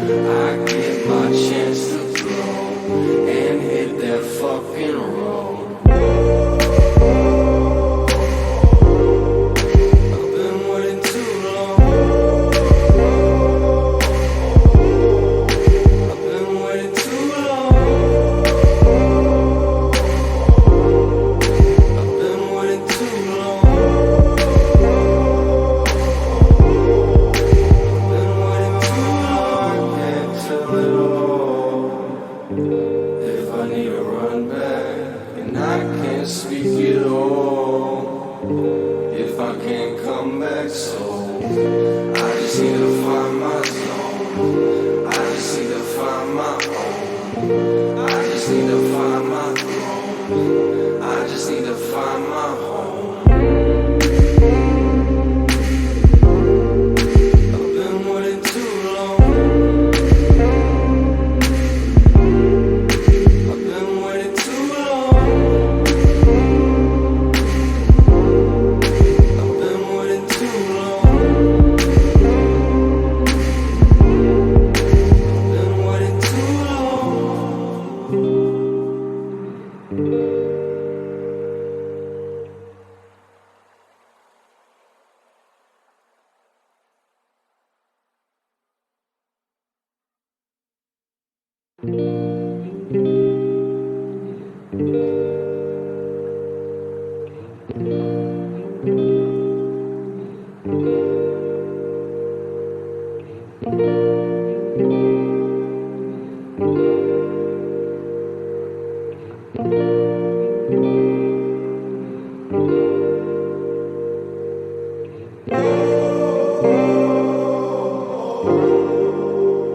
I get my chance to throw and hit that fucking road. I've been waiting too long. I've been waiting too long. I've been waiting too long. I've been waiting too long. Can't tell it all. If I need to run back and I can't speak at all, if I can't come back, so I just need to find my zone. I just need to find my own. I just need to find my throne. I just need to find my home. I've been waiting too long. I've been waiting too long. I've been waiting too long. I've been waiting too long.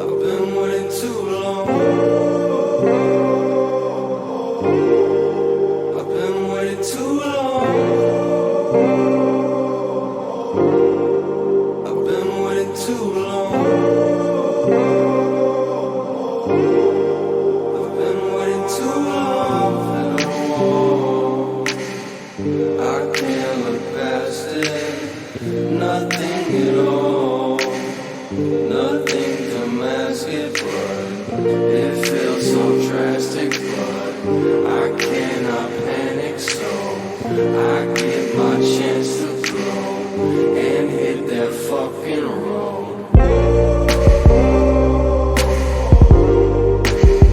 I've been waiting too long. I've been waiting too long. I've been waiting too long. I've been waiting too long. Hello. I can't look past it. Nothing at all. Nothing to mask it, but it feels so drastic. But I cannot panic, so I get my chance to throw and hit that fucking road.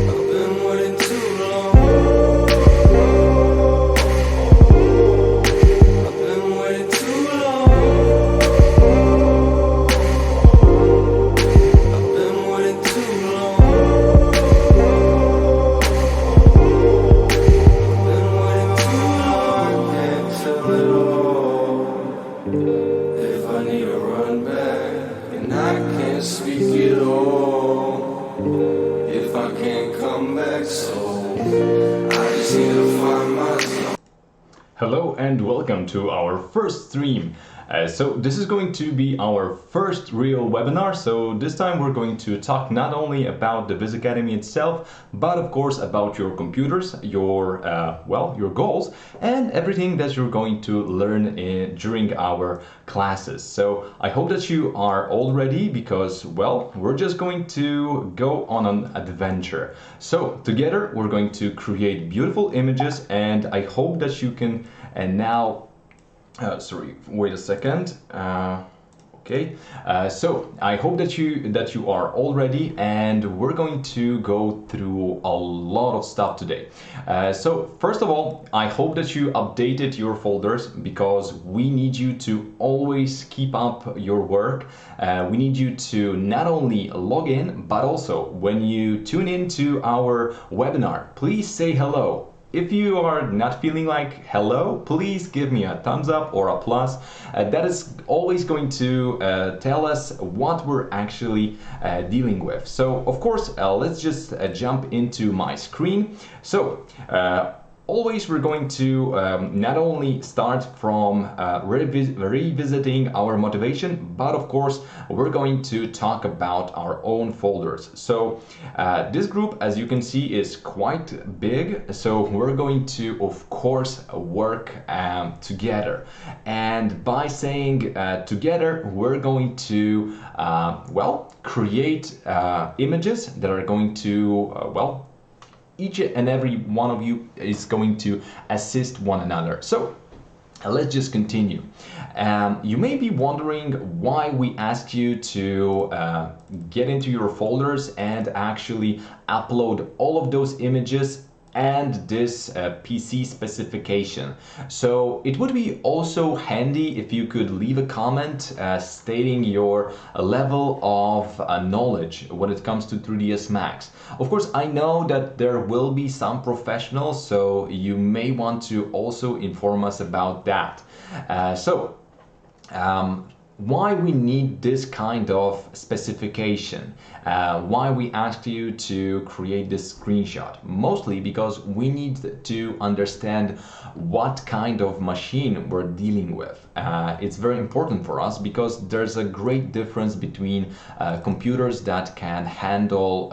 I've been waiting too long. I've been waiting too long. I've been waiting too long. I've been waiting too long. Can't tell it all. If I need to run back and I can't speak at all, if I can't come back, so I just need to find my zone. Hello and welcome to our first stream. So this is going to be our first real webinar. So this time we're going to talk not only about the VizAcademy itself, but of course about your computers, your your goals, and everything that you're going to learn during our classes. So I hope that you are all ready because, well, we're just going to go on an adventure. So together we're going to create beautiful images, and I hope that you can sorry, wait a second. Okay, so I hope that you are all ready, and we're going to go through a lot of stuff today. So first of all, I hope that you updated your folders because we need you to always keep up your work. We need you to not only log in, but also when you tune into our webinar, please say hello. If you are not feeling like hello, please give me a thumbs up or a plus. That is always going to tell us what we're actually dealing with. So of course, let's just jump into my screen. So always we're going to not only start from revisiting our motivation, but of course we're going to talk about our own folders. So this group, as you can see, is quite big, so we're going to of course work together, and by saying together, we're going to well, create images that are going to well, each and every one of you is going to assist one another. So let's just continue. You may be wondering why we asked you to get into your folders and actually upload all of those images and this PC specification. So it would be also handy if you could leave a comment stating your level of knowledge when it comes to 3ds Max. Of course, I know that there will be some professionals, so you may want to also inform us about that. Why we need this kind of specification, why we asked you to create this screenshot, mostly because we need to understand what kind of machine we're dealing with. It's very important for us because there's a great difference between computers that can handle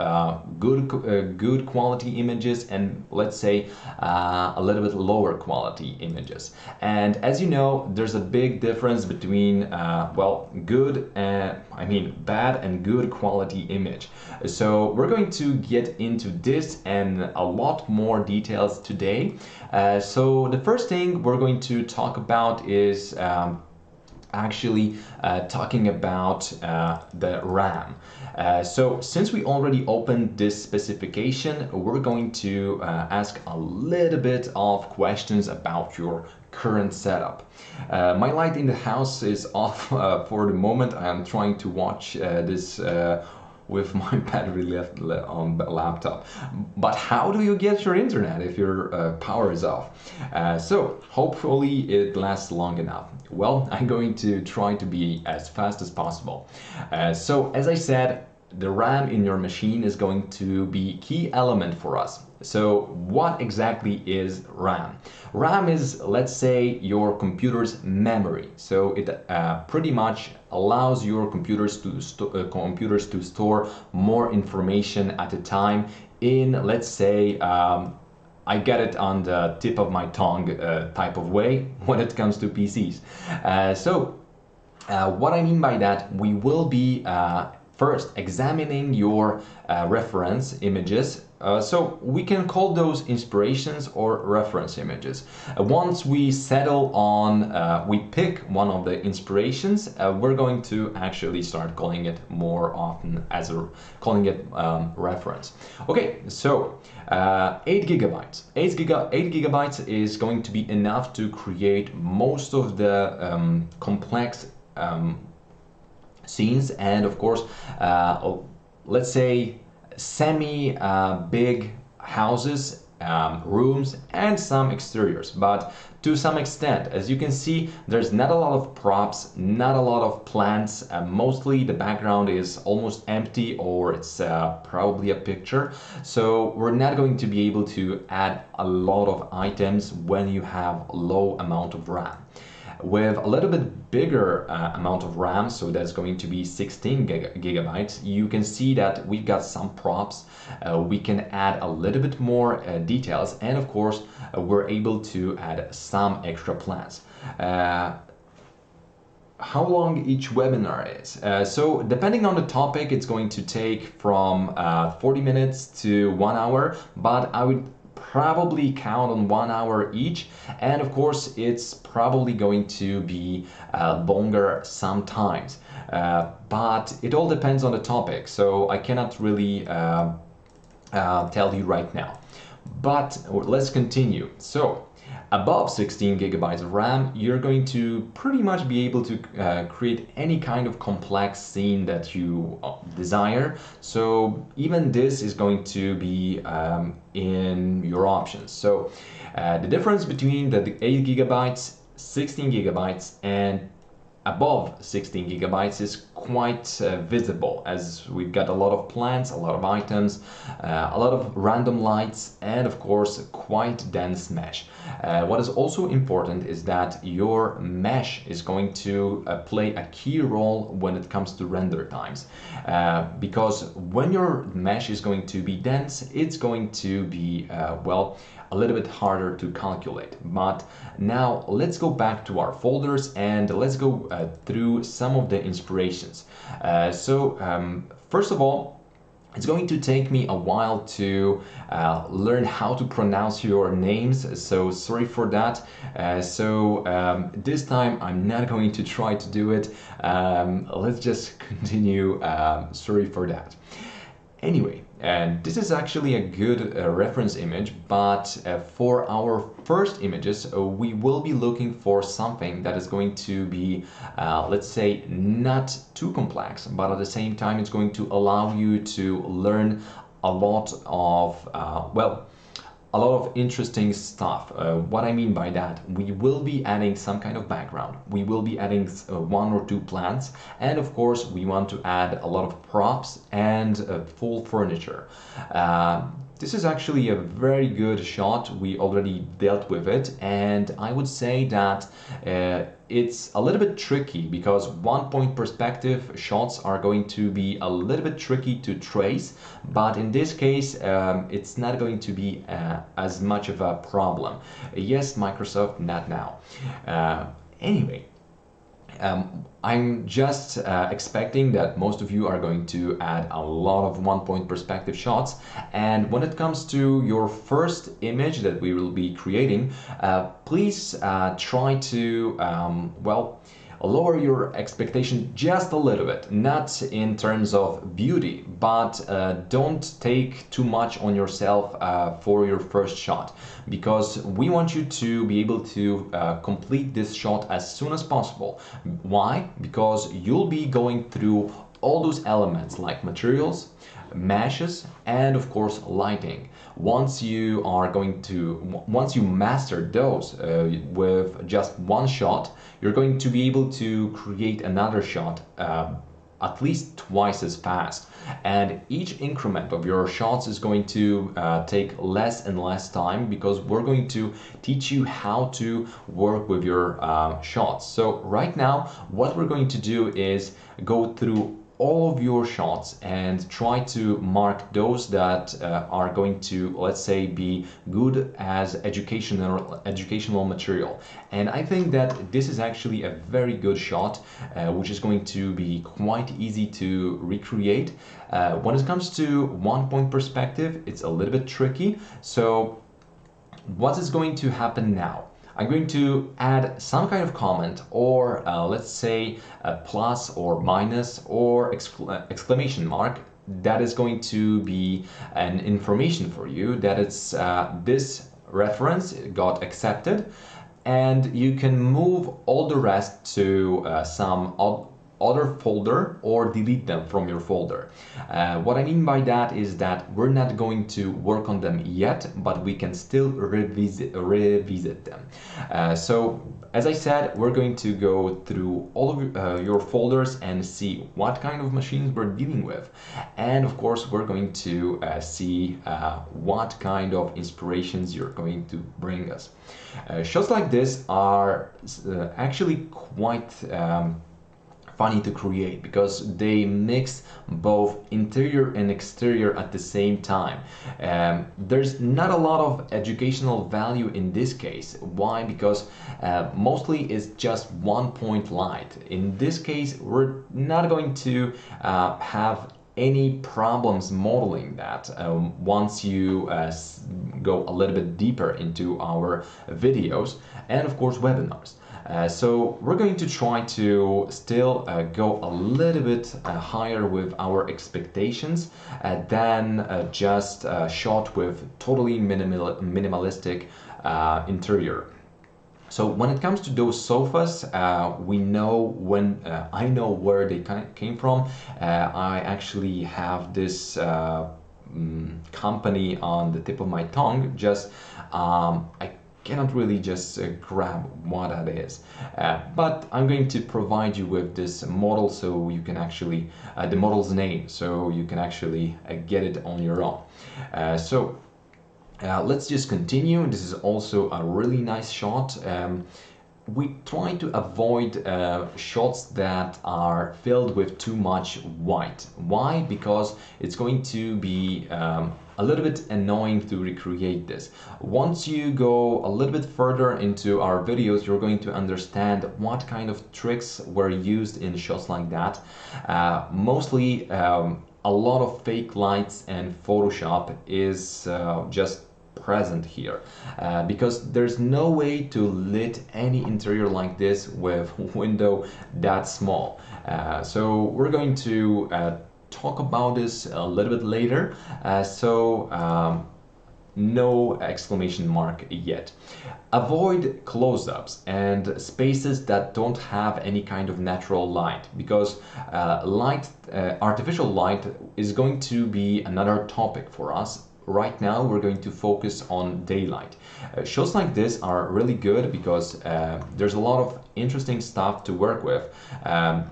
good quality images and, let's say, a little bit lower quality images. And as you know, there's a big difference between well, bad and good quality image. So we're going to get into this and a lot more details today. So the first thing we're going to talk about is actually talking about the RAM. So since we already opened this specification, we're going to ask a little bit of questions about your current setup. My light in the house is off for the moment. I am trying to watch this with my battery left on the laptop. But how do you get your internet if your power is off? So hopefully it lasts long enough. Well, I'm going to try to be as fast as possible. So as I said, the RAM in your machine is going to be key element for us. So what exactly is RAM? RAM is, let's say, your computer's memory. So it pretty much allows your computers to store more information at a time in, let's say, I get it on the tip of my tongue type of way when it comes to PCs. What I mean by that, we will be first examining your reference images. So we can call those inspirations or reference images. Once we settle on, we pick one of the inspirations, we're going to actually start calling it more often as calling it reference. Okay, so 8 gigabytes. 8 gigabytes is going to be enough to create most of the complex scenes, and of course let's say semi big houses, rooms, and some exteriors. But to some extent, as you can see, there's not a lot of props, not a lot of plants, mostly the background is almost empty, or it's probably a picture. So we're not going to be able to add a lot of items when you have low amount of RAM. With a little bit bigger amount of RAM, so that's going to be 16 gigabytes, you can see that we've got some props, we can add a little bit more details, and of course we're able to add some extra plans. How long each webinar is. So depending on the topic, it's going to take from 40 minutes to 1 hour, but I would probably count on 1 hour each, and of course it's probably going to be longer sometimes, but it all depends on the topic, so I cannot really tell you right now. But let's continue. So above 16 gigabytes of RAM, you're going to pretty much be able to create any kind of complex scene that you desire. So even this is going to be in your options. So the difference between the 8 gigabytes, 16 gigabytes, and above 16 gigabytes is quite visible, as we've got a lot of plants, a lot of items, a lot of random lights, and of course quite dense mesh. What is also important is that your mesh is going to play a key role when it comes to render times, because when your mesh is going to be dense, it's going to be well, a little bit harder to calculate. But now let's go back to our folders and let's go through some of the inspirations. First of all, it's going to take me a while to learn how to pronounce your names, so sorry for that. This time I'm not going to try to do it. Let's just continue. Sorry for that. Anyway, this is actually a good reference image, but for our first images, we will be looking for something that is going to be, let's say, not too complex, but at the same time, it's going to allow you to learn a lot of, well, a lot of interesting stuff. What I mean by that, we will be adding some kind of background. We will be adding one or two plants. And of course, we want to add a lot of props and full furniture. This is actually a very good shot. We already dealt with it. And I would say that it's a little bit tricky because 1-point perspective shots are going to be a little bit tricky to trace, but in this case it's not going to be as much of a problem. Yes, Microsoft, not now. Anyway, I'm just expecting that most of you are going to add a lot of 1-point perspective shots, and when it comes to your first image that we will be creating, please try to well, lower your expectation just a little bit, not in terms of beauty, but don't take too much on yourself for your first shot, because we want you to be able to complete this shot as soon as possible. Why? Because you'll be going through all those elements like materials, meshes, and of course lighting. Once you master those with just one shot, you're going to be able to create another shot at least twice as fast, and each increment of your shots is going to take less and less time, because we're going to teach you how to work with your shots. So right now what we're going to do is go through all of your shots and try to mark those that are going to, let's say, be good as educational material. And I think that this is actually a very good shot, which is going to be quite easy to recreate. When it comes to 1-point perspective, it's a little bit tricky. So what is going to happen now? I'm going to add some kind of comment, or let's say a plus or minus or exclamation mark. That is going to be an information for you that it's this reference got accepted, and you can move all the rest to some other folder or delete them from your folder. What I mean by that is that we're not going to work on them yet, but we can still revisit them. So as I said, we're going to go through all of your folders and see what kind of machines we're dealing with, and of course we're going to see what kind of inspirations you're going to bring us. Shots like this are actually quite funny to create, because they mix both interior and exterior at the same time. There's not a lot of educational value in this case. Why? Because mostly it's just 1-point light. In this case, we're not going to have any problems modeling that once you go a little bit deeper into our videos and of course webinars. So we're going to try to still go a little bit higher with our expectations than just a shot with totally minimalistic interior. So when it comes to those sofas, we know I know where they came from. I actually have this company on the tip of my tongue. Just I cannot really just grab what that is. But I'm going to provide you with this model so you can actually, the model's name, so you can actually get it on your own. Let's just continue. This is also a really nice shot. We try to avoid shots that are filled with too much white. Why? Because it's going to be a little bit annoying to recreate this. Once you go a little bit further into our videos, you're going to understand what kind of tricks were used in shots like that. Mostly a lot of fake lights and Photoshop is just present here because there's no way to lit any interior like this with window that small. So we're going to talk about this a little bit later. No exclamation mark yet. Avoid close-ups and spaces that don't have any kind of natural light, because artificial light is going to be another topic for us. Right now we're going to focus on daylight. Shows like this are really good because there's a lot of interesting stuff to work with.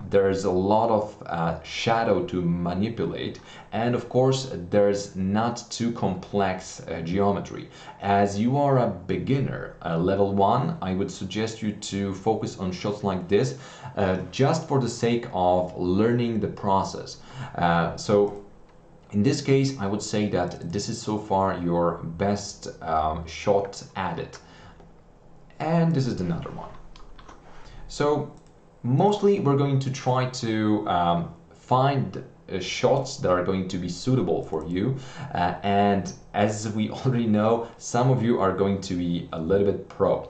There's a lot of shadow to manipulate, and of course there's not too complex geometry. As you are a beginner, level 1, I would suggest you to focus on shots like this just for the sake of learning the process. In this case, I would say that this is so far your best shot at it. And this is another one. So mostly we're going to try to find shots that are going to be suitable for you. And as we already know, some of you are going to be a little bit pro.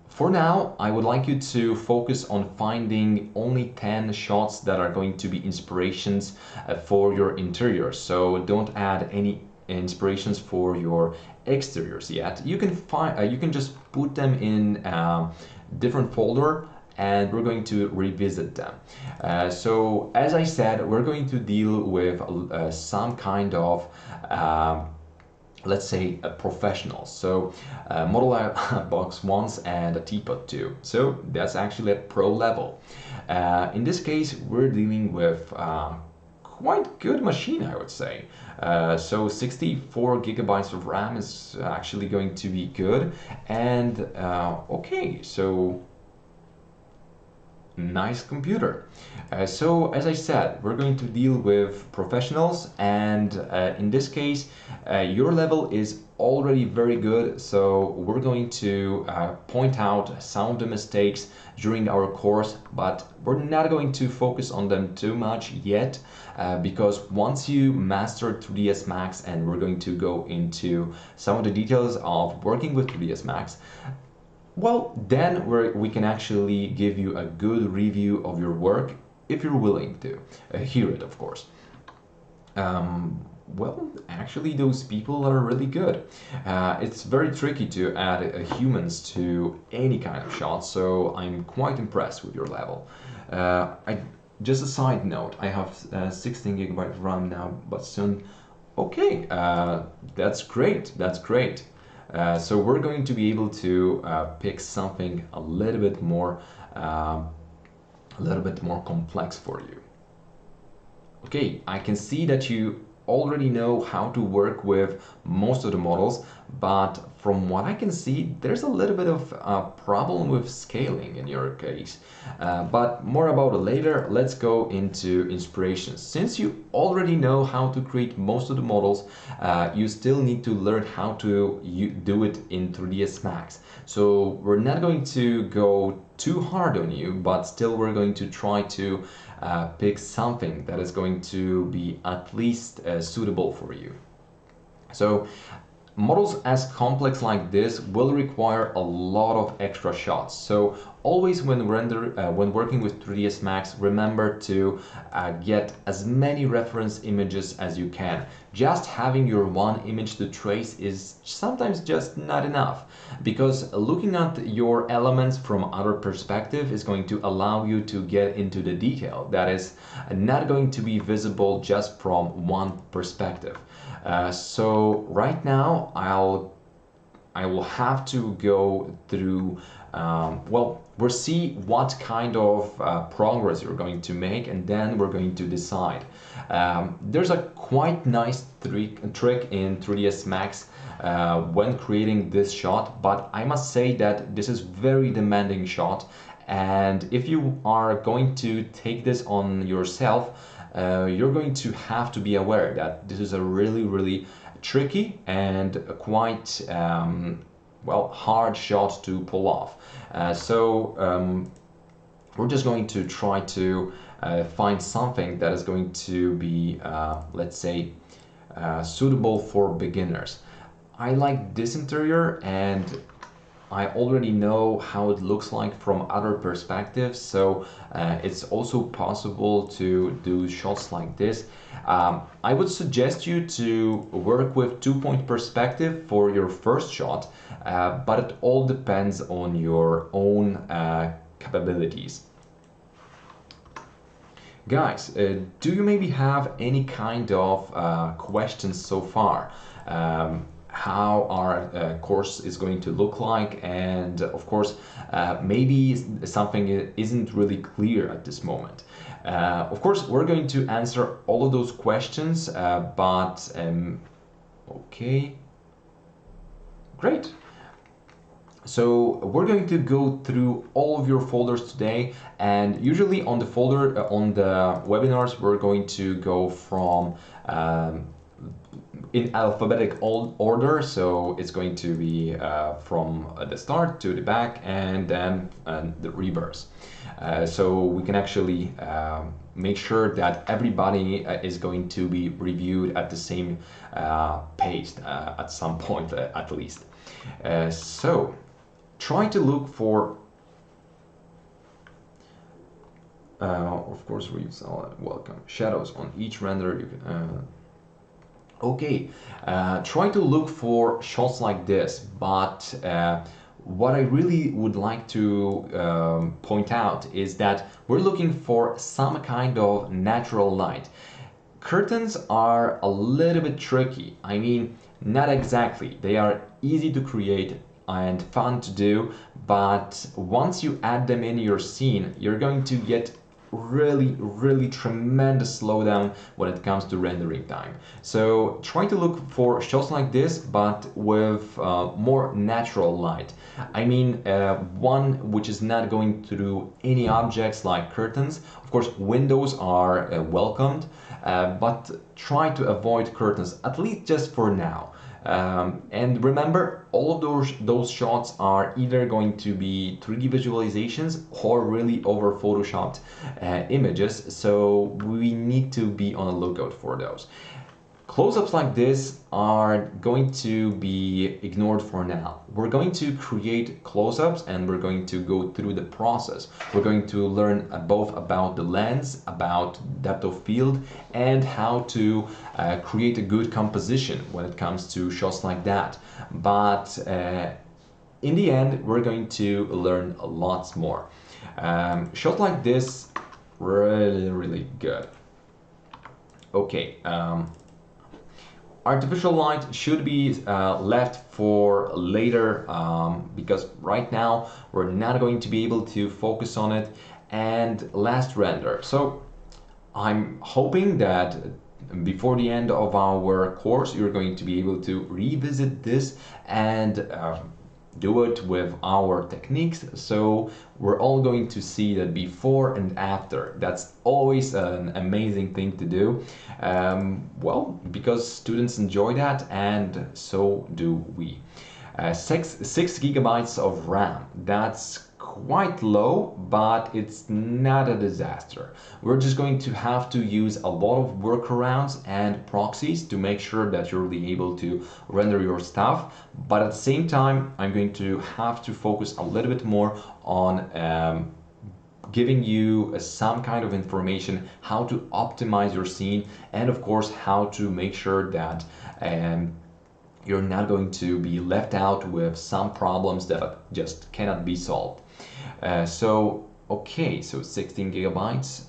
For now, I would like you to focus on finding only 10 shots that are going to be inspirations for your interiors. So don't add any inspirations for your exteriors yet. You can find, you can just put them in different folder, and we're going to revisit them. So as I said, we're going to deal with some kind of let's say a professional. So model box once and a teapot too. So that's actually at pro level. In this case, we're dealing with quite good machine, I would say. So 64 gigabytes of RAM is actually going to be good. And okay, so nice computer. So as I said, we're going to deal with professionals, and in this case your level is already very good, so we're going to point out some of the mistakes during our course, but we're not going to focus on them too much yet, because once you master 3ds Max, and we're going to go into some of the details of working with 3ds Max, well, then we can actually give you a good review of your work, if you're willing to hear it, of course. Well, actually those people are really good. It's very tricky to add humans to any kind of shot, so I'm quite impressed with your level. Just a side note, I have 16 gigabyte RAM now, but soon. Okay, that's great, that's great. So we're going to be able to pick something a little bit more complex for you. Okay, I can see that you already know how to work with most of the models, but from what I can see, there's a little bit of a problem with scaling in your case. But more about it later. Let's go into inspirations. Since you already know how to create most of the models, you still need to learn how to do it in 3ds Max. So we're not going to go too hard on you, but still we're going to try to pick something that is going to be at least suitable for you. So models as complex like this will require a lot of extra shots. So always when working with 3ds Max, remember to get as many reference images as you can. Just having your one image to trace is sometimes just not enough, because looking at your elements from other perspective is going to allow you to get into the detail that is not going to be visible just from one perspective. So right now I will have to go through, well, we'll see what kind of progress you're going to make, and then we're going to decide. There's a quite nice trick in 3ds Max when creating this shot, but I must say that this is very demanding shot, and if you are going to take this on yourself, you're going to have to be aware that this is a really tricky and quite well, hard shot to pull off. We're just going to try to find something that is going to be, let's say, suitable for beginners. I like this interior, and I already know how it looks like from other perspectives, so it's also possible to do shots like this. I would suggest you to work with 2-point perspective for your first shot, but it all depends on your own capabilities. Guys, do you maybe have any kind of questions so far? How our course is going to look like, and of course maybe something isn't really clear at this moment. Of course we're going to answer all of those questions, but okay, great. So we're going to go through all of your folders today, and usually on the folder on the webinars we're going to go from in alphabetic order, so it's going to be from the start to the back, and then the reverse. So we can actually make sure that everybody is going to be reviewed at the same pace at some point at least. So try to look for, of course, welcome shadows on each render. You can. Okay, try to look for shots like this, but what I really would like to point out is that we're looking for some kind of natural light. Curtains are a little bit tricky. I mean, not exactly. They are easy to create and fun to do, but once you add them in your scene, you're going to get really tremendous slowdown when it comes to rendering time. So try to look for shots like this, but with more natural light. I mean, one which is not going through any objects like curtains. Of course, windows are welcomed, but try to avoid curtains, at least just for now. And remember, all of those shots are either going to be 3D visualizations or really over photoshopped images, so we need to be on the lookout for those. Close-ups like this are going to be ignored for now. We're going to create close-ups, and we're going to go through the process. We're going to learn both about the lens, about depth of field, and how to create a good composition when it comes to shots like that. But in the end, we're going to learn lots more. Shot like this, really good. Okay. Artificial light should be left for later, because right now we're not going to be able to focus on it. And last render. So I'm hoping that before the end of our course you're going to be able to revisit this and do it with our techniques, so we're all going to see that before and after. That's always an amazing thing to do, well, because students enjoy that, and so do we. 6 gigabytes of RAM, that's quite low, but it's not a disaster. We're just going to have to use a lot of workarounds and proxies to make sure that you're really able to render your stuff, but at the same time I'm going to have to focus a little bit more on giving you some kind of information how to optimize your scene, and of course how to make sure that you're not going to be left out with some problems that just cannot be solved. Okay, so 16 gigabytes.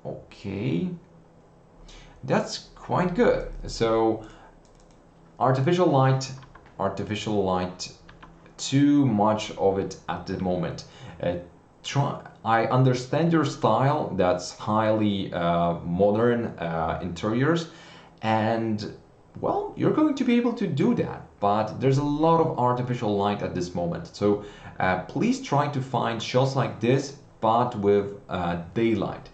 Okay, that's quite good. So artificial light, too much of it at the moment. I understand your style, that's highly modern interiors, and well, you're going to be able to do that, but there's a lot of artificial light at this moment. So please try to find shots like this, but with daylight.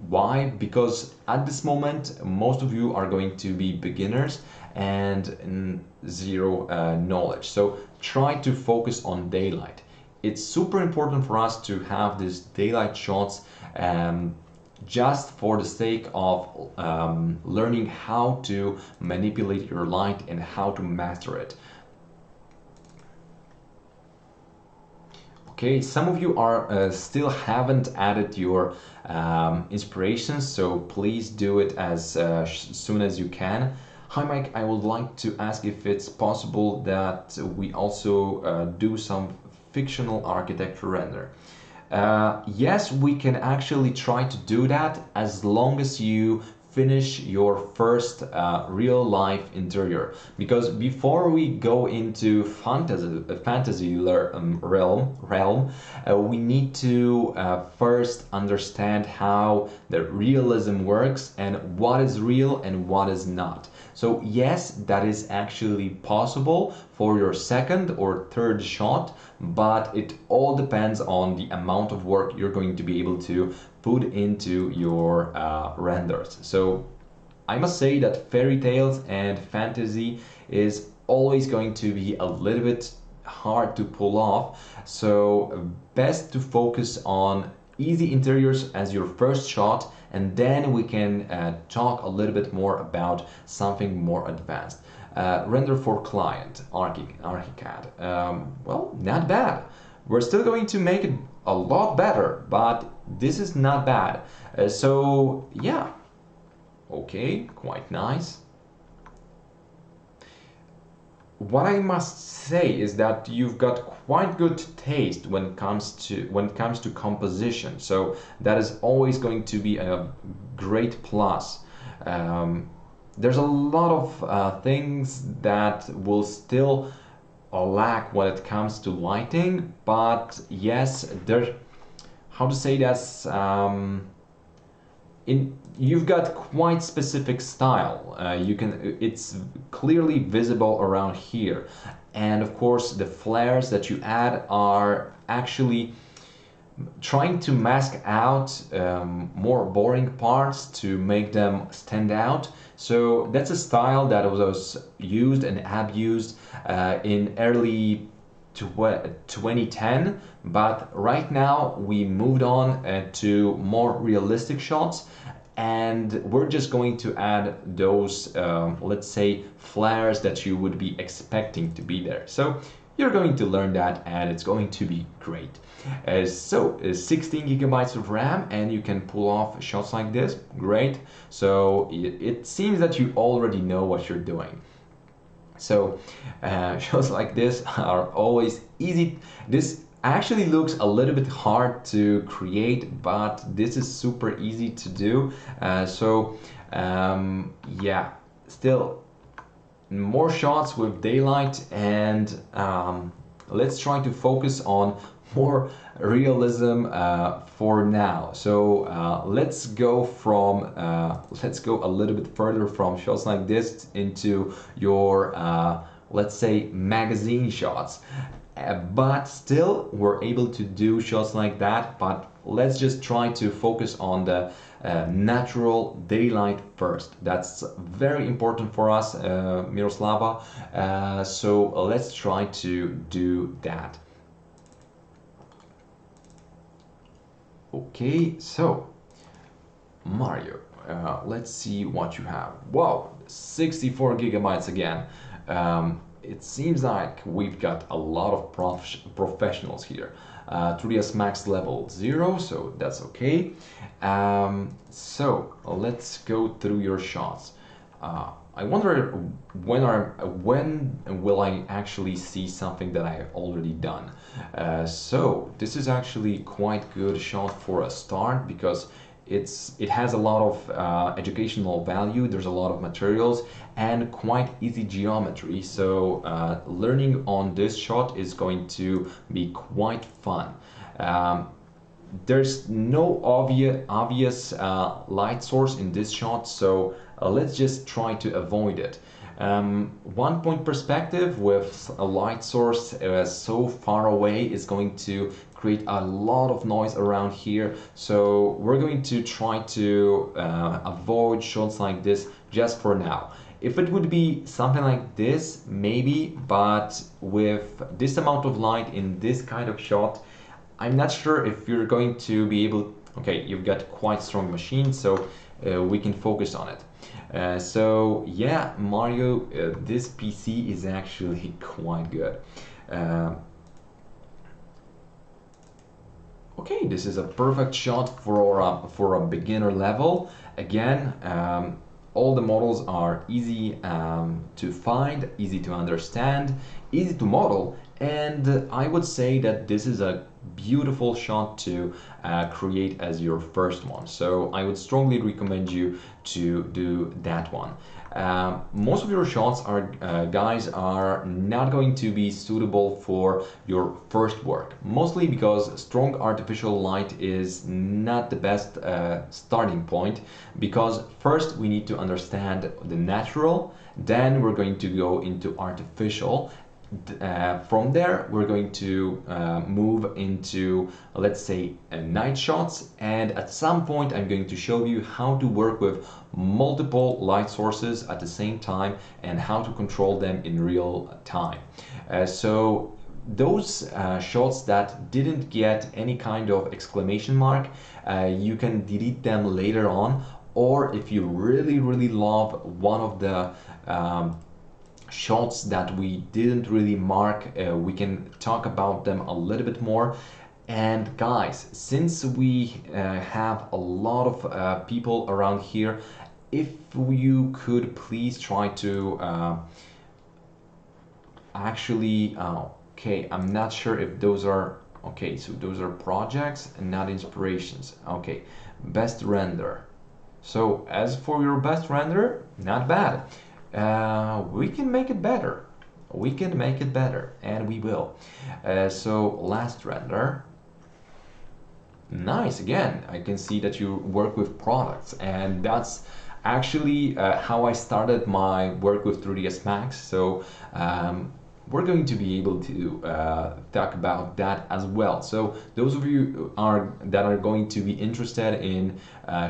Why? Because at this moment, most of you are going to be beginners and zero knowledge. So try to focus on daylight. It's super important for us to have these daylight shots just for the sake of learning how to manipulate your light and how to master it. Okay, some of you are still haven't added your inspirations, so please do it as soon as you can. Hi Mike, I would like to ask if it's possible that we also do some fictional architecture render. Yes, we can actually try to do that as long as you finish your first real life interior, because before we go into fantasy realm, we need to first understand how the realism works and what is real and what is not. So yes, that is actually possible for your second or third shot, but it all depends on the amount of work you're going to be able to put into your renders. So I must say that fairy tales and fantasy is always going to be a little bit hard to pull off. So best to focus on easy interiors as your first shot, and then we can talk a little bit more about something more advanced. Render for client, ArchiCAD. Well, not bad. We're still going to make it a lot better, but this is not bad. So yeah, okay, quite nice. What I must say is that you've got quite good taste when it comes to composition. So that is always going to be a great plus. There's a lot of things that will still lack when it comes to lighting, but yes, there. How to say that? You've got quite specific style. It's clearly visible around here, and of course the flares that you add are actually trying to mask out more boring parts to make them stand out. So that's a style that was used and abused in early 2010, but right now we moved on to more realistic shots, and we're just going to add those let's say flares that you would be expecting to be there. So you're going to learn that, and it's going to be great. 16 gigabytes of RAM, and you can pull off shots like this. Great. So it seems that you already know what you're doing. So shows like this are always easy. This actually looks a little bit hard to create, but this is super easy to do. Yeah, still more shots with daylight, and let's try to focus on more realism for now. So let's go a little bit further from shots like this into your let's say magazine shots, but still we're able to do shots like that, but let's just try to focus on the natural daylight first. That's very important for us, Miroslava. So let's try to do that. Okay, so Mario, let's see what you have. Wow, 64 gigabytes again. It seems like we've got a lot of professionals here. 3ds Max level 0, so that's okay. So let's go through your shots. I wonder when will I actually see something that I've already done. So this is actually quite good shot for a start, because it has a lot of educational value. There's a lot of materials and quite easy geometry. So learning on this shot is going to be quite fun. There's no obvious light source in this shot, so let's just try to avoid it. 1 point perspective with a light source so far away is going to create a lot of noise around here, so we're going to try to avoid shots like this just for now. If it would be something like this, maybe, but with this amount of light in this kind of shot, I'm not sure if you're going to be able. Okay, you've got quite strong machine, so we can focus on it. So yeah, Mario, this PC is actually quite good. Okay, this is a perfect shot for a beginner level. Again, all the models are easy to find, easy to understand, easy to model, and I would say that this is a beautiful shot to create as your first one. So I would strongly recommend you to do that one. Most of your shots are guys are not going to be suitable for your first work, mostly because strong artificial light is not the best starting point, because first we need to understand the natural, then we're going to go into artificial. From there we're going to move into, let's say, night shots, and at some point I'm going to show you how to work with multiple light sources at the same time and how to control them in real time. So those shots that didn't get any kind of exclamation mark, you can delete them later on, or if you really love one of the shots that we didn't really mark, we can talk about them a little bit more. And guys, since we have a lot of people around here, if you could please try to actually okay, I'm not sure if those are okay, so those are projects and not inspirations. Okay, best render. So as for your best render, not bad. We can make it better. We can make it better, and we will. So last render. Nice. Again, I can see that you work with products, and that's actually how I started my work with 3ds Max. So we're going to be able to talk about that as well. So those of you that are going to be interested in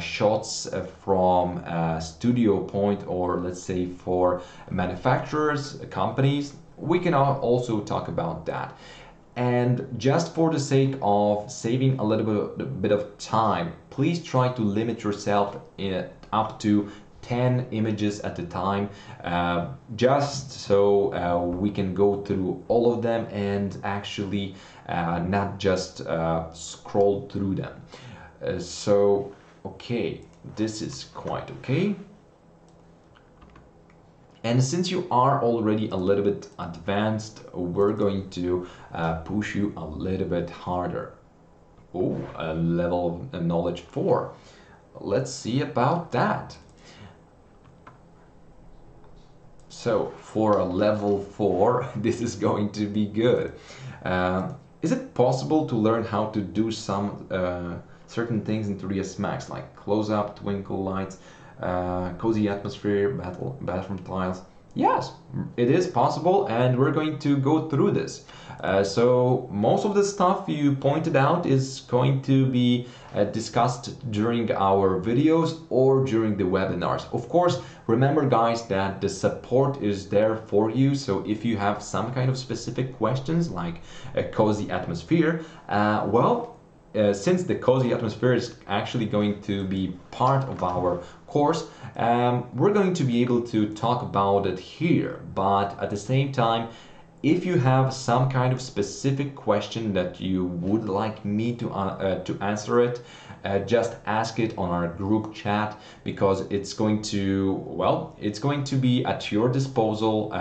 shots from studio point, or let's say for manufacturers, companies, we can also talk about that. And just for the sake of saving a little bit of time, please try to limit yourself up to 10 images at a time, just so we can go through all of them and actually not just scroll through them. So okay, this is quite okay. And since you are already a little bit advanced, we're going to push you a little bit harder. Oh, a level of knowledge 4. Let's see about that. So for a level 4, this is going to be good. Is it possible to learn how to do some certain things in 3ds Max, like close-up, twinkle lights, cozy atmosphere, bathroom tiles? Yes, it is possible, and we're going to go through this. So most of the stuff you pointed out is going to be discussed during our videos or during the webinars. Of course, remember guys that the support is there for you, so if you have some kind of specific questions like a cozy atmosphere, since the cozy atmosphere is actually going to be part of our course, we're going to be able to talk about it here, but at the same time, if you have some kind of specific question that you would like me to answer it, just ask it on our group chat, because it's going to, well, it's going to be at your disposal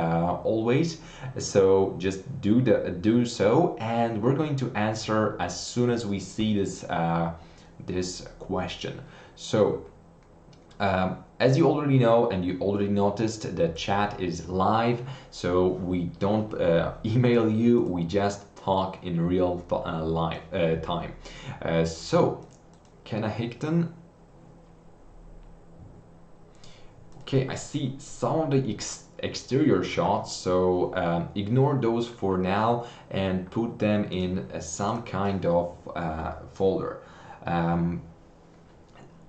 always. So just do so, and we're going to answer as soon as we see this this question. So as you already know and you already noticed, the chat is live, so we don't email you, we just talk in real live time. So, Kenna Hickton. Okay, I see some of the exterior shots, so ignore those for now and put them in some kind of folder.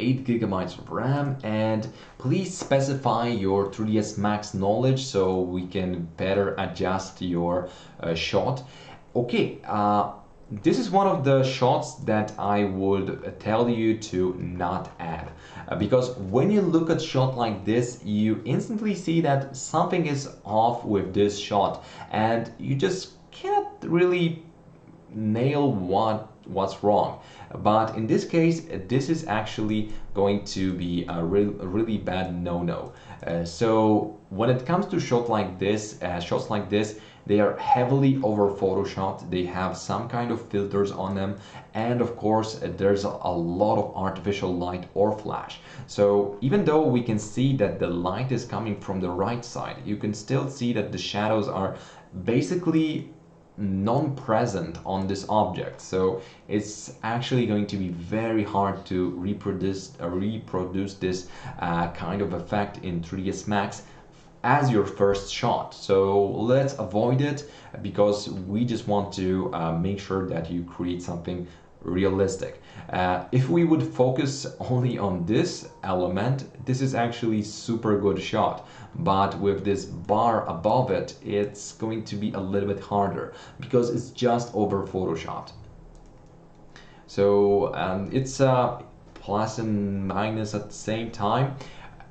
8 gigabytes of RAM, and please specify your 3ds Max knowledge so we can better adjust your shot. Okay, this is one of the shots that I would tell you to not add, because when you look at shot like this, you instantly see that something is off with this shot, and you just can't really nail what's wrong. But in this case, this is actually going to be a really bad no-no. So when it comes to shots like this, they are heavily over photoshopped. They have some kind of filters on them, and of course there's a lot of artificial light or flash. So even though we can see that the light is coming from the right side, you can still see that the shadows are basically non-present on this object, so it's actually going to be very hard to reproduce this kind of effect in 3ds Max as your first shot. So let's avoid it, because we just want to make sure that you create something realistic. If we would focus only on this element, this is actually super good shot, but with this bar above it, it's going to be a little bit harder because it's just over photoshopped. So it's a plus and minus at the same time.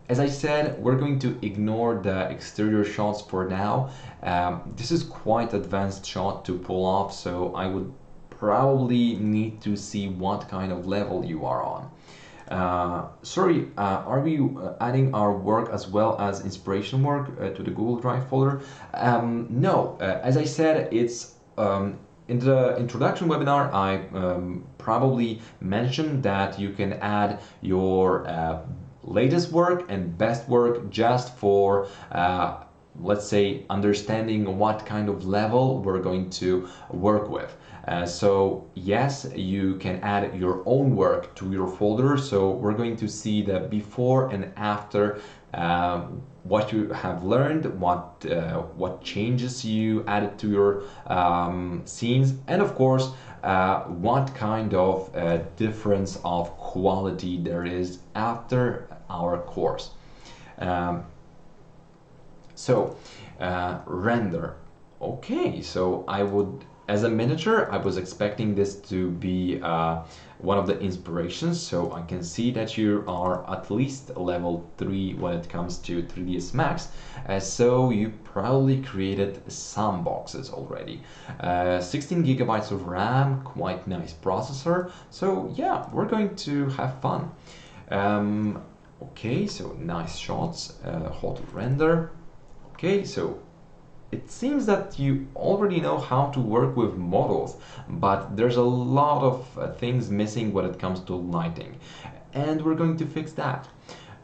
As I said, we're going to ignore the exterior shots for now. This is quite advanced shot to pull off, so I would probably need to see what kind of level you are on. Sorry, are we adding our work as well as inspiration work to the Google Drive folder? No, as I said, it's in the introduction webinar, I probably mentioned that you can add your latest work and best work just for let's say understanding what kind of level we're going to work with. So yes, you can add your own work to your folder. So we're going to see the before and after, what you have learned, what changes you added to your scenes, and of course what kind of difference of quality there is after our course. Render. Okay, so I would, as a miniature, I was expecting this to be one of the inspirations. So I can see that you are at least level 3 when it comes to 3ds Max. So you probably created some boxes already. 16 gigabytes of RAM, quite nice processor. So yeah, we're going to have fun. Okay, so nice shots, hot render. Okay, so it seems that you already know how to work with models, but there's a lot of things missing when it comes to lighting, and we're going to fix that.